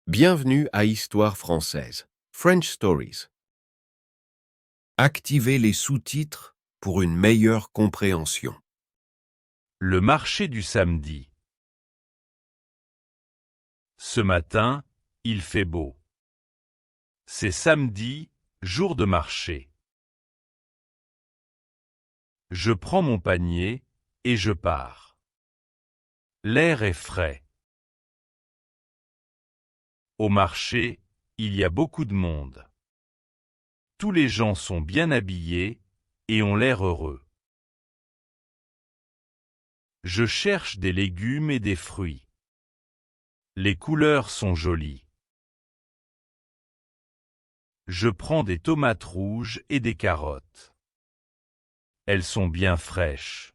Bienvenue à Histoire française, French Stories. Activez les sous-titres pour une meilleure compréhension. Le marché du samedi. Ce matin, il fait beau. C'est samedi, jour de marché. Je prends mon panier et je pars. L'air est frais. Au marché, il y a beaucoup de monde. Tous les gens sont bien habillés et ont l'air heureux. Je cherche des légumes et des fruits. Les couleurs sont jolies. Je prends des tomates rouges et des carottes. Elles sont bien fraîches.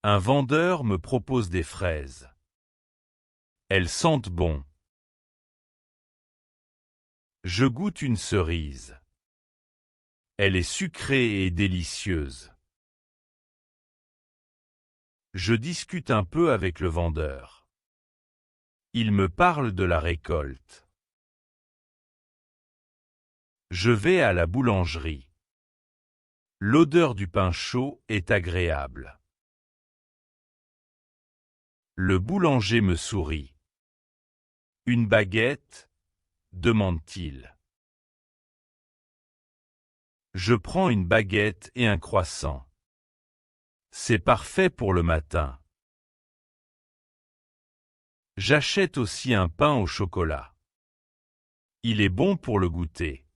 Un vendeur me propose des fraises. Elles sentent bon. Je goûte une cerise. Elle est sucrée et délicieuse. Je discute un peu avec le vendeur. Il me parle de la récolte. Je vais à la boulangerie. L'odeur du pain chaud est agréable. Le boulanger me sourit. Une baguette ? Demande-t-il. Je prends une baguette et un croissant. C'est parfait pour le matin. J'achète aussi un pain au chocolat. Il est bon pour le goûter.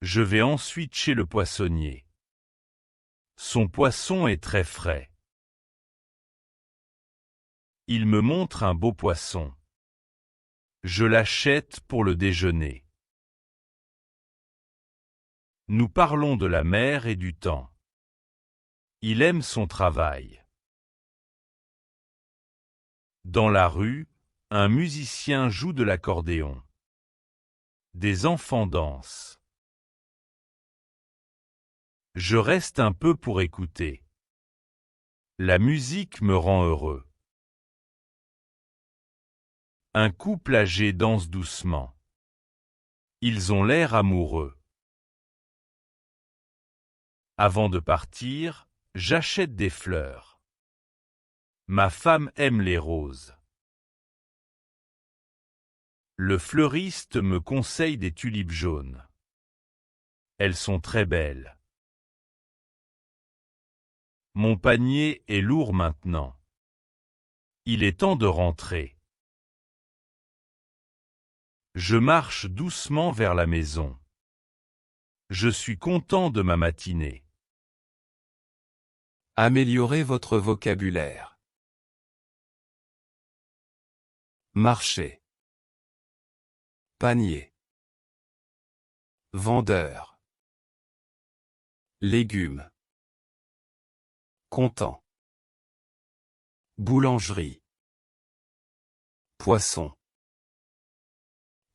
Je vais ensuite chez le poissonnier. Son poisson est très frais. Il me montre un beau poisson. Je l'achète pour le déjeuner. Nous parlons de la mer et du temps. Il aime son travail. Dans la rue, un musicien joue de l'accordéon. Des enfants dansent. Je reste un peu pour écouter. La musique me rend heureux. Un couple âgé danse doucement. Ils ont l'air amoureux. Avant de partir, j'achète des fleurs. Ma femme aime les roses. Le fleuriste me conseille des tulipes jaunes. Elles sont très belles. Mon panier est lourd maintenant. Il est temps de rentrer. Je marche doucement vers la maison. Je suis content de ma matinée. Améliorez votre vocabulaire. Marché. Panier. Vendeur. Légumes. Content. Boulangerie. Poisson.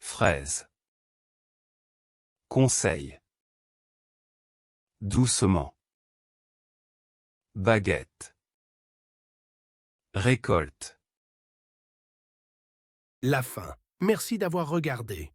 Fraise. Conseil. Doucement. Baguette. Récolte. La fin. Merci d'avoir regardé.